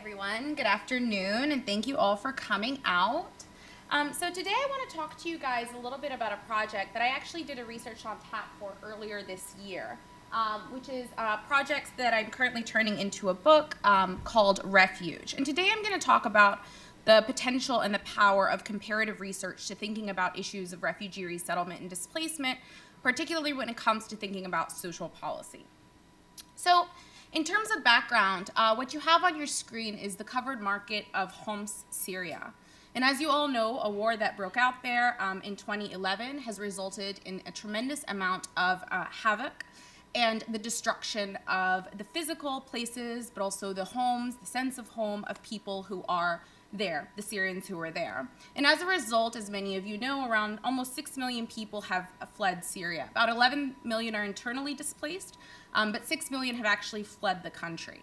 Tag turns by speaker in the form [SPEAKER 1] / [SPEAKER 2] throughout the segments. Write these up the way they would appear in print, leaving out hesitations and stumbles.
[SPEAKER 1] everyone. Good afternoon, and thank you all for coming out. So today I want to talk to you guys a little bit about a project that I actually did a research on tap for earlier this year, which is projects that I'm currently turning into a book called Refuge. And today I'm going to talk about the potential and the power of comparative research to thinking about issues of refugee resettlement and displacement, particularly when it comes to thinking about social policy. So, in terms of background, what you have on your screen is the covered market of Homs, Syria. And as you all know, a war that broke out there in 2011 has resulted in a tremendous amount of havoc and the destruction of the physical places, but also the homes, the sense of home of people who are there, the Syrians who are there. And as a result, as many of you know, around almost 6 million people have fled Syria. About 11 million are internally displaced, but 6 million have actually fled the country.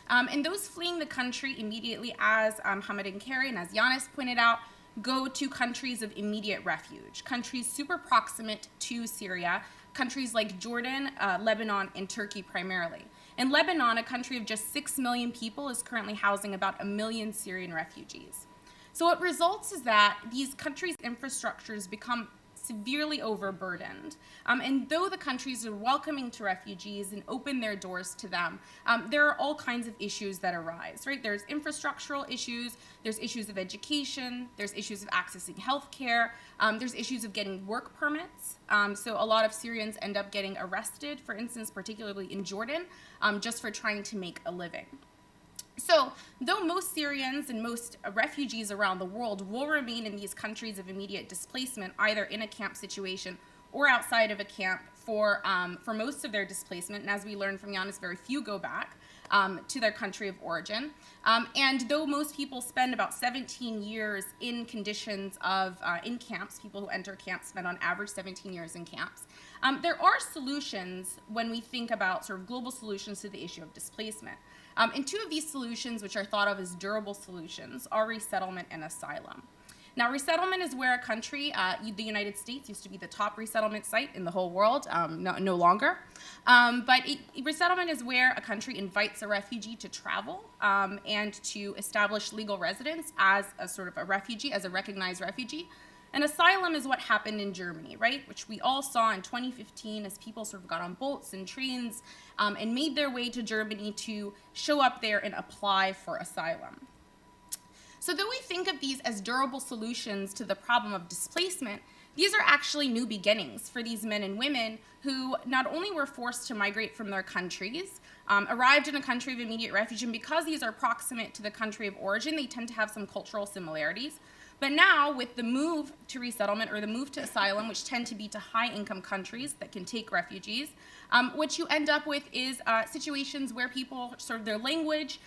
[SPEAKER 1] And those fleeing the country immediately, as Hamid and Carrie and as Yanis pointed out, go to countries of immediate refuge, countries super proximate to Syria, countries like Jordan, Lebanon, and Turkey primarily. In Lebanon, a country of just 6 million people is currently housing about 1 million Syrian refugees. So what results is that these countries' infrastructures become severely overburdened. And though the countries are welcoming to refugees and open their doors to them, there are all kinds of issues that arise, right? There's infrastructural issues, there's issues of education, there's issues of accessing healthcare, there's issues of getting work permits. So a lot of Syrians end up getting arrested, for instance, particularly in Jordan, just for trying to make a living. So, though most Syrians and most refugees around the world will remain in these countries of immediate displacement, either in a camp situation or outside of a camp for most of their displacement, and as we learned from Yanis, very few go back to their country of origin. And though most people spend about 17 years in conditions of, in camps, people who enter camps spend on average 17 years in camps, there are solutions when we think about sort of global solutions to the issue of displacement. And two of these solutions, which are thought of as durable solutions, are resettlement and asylum. Now, resettlement is where a country, the United States used to be the top resettlement site in the whole world, no longer. But resettlement is where a country invites a refugee to travel and to establish legal residence as a sort of a refugee, as a recognized refugee. And asylum is what happened in Germany, right? Which we all saw in 2015 as people sort of got on boats and trains and made their way to Germany to show up there and apply for asylum. So though we think of these as durable solutions to the problem of displacement, these are actually new beginnings for these men and women who not only were forced to migrate from their countries, arrived in a country of immediate refuge, and because these are proximate to the country of origin, they tend to have some cultural similarities. But now, with the move to resettlement or the move to asylum, which tend to be to high-income countries that can take refugees, what you end up with is situations where people, sort of their language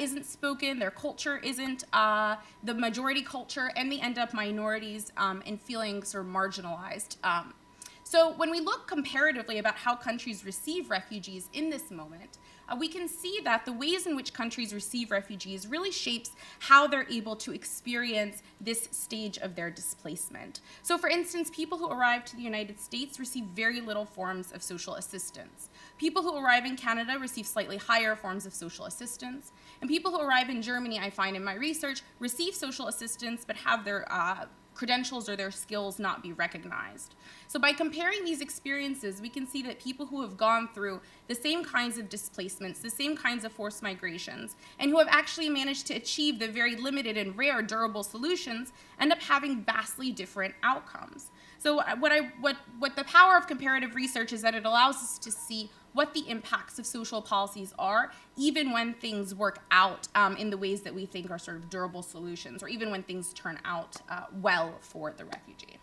[SPEAKER 1] isn't spoken, their culture isn't the majority culture, and they end up minorities and feeling sort of marginalized. So when we look comparatively about how countries receive refugees in this moment, we can see that the ways in which countries receive refugees really shapes how they're able to experience this stage of their displacement. So for instance, people who arrive to the United States receive very little forms of social assistance. People who arrive in Canada receive slightly higher forms of social assistance. And people who arrive in Germany, I find in my research, receive social assistance but have their credentials or their skills not be recognized. So by comparing these experiences, we can see that people who have gone through the same kinds of displacements, the same kinds of forced migrations, and who have actually managed to achieve the very limited and rare durable solutions end up having vastly different outcomes. So what the power of comparative research is that it allows us to see what the impacts of social policies are, even when things work out in the ways that we think are sort of durable solutions, or even when things turn out well for the refugee.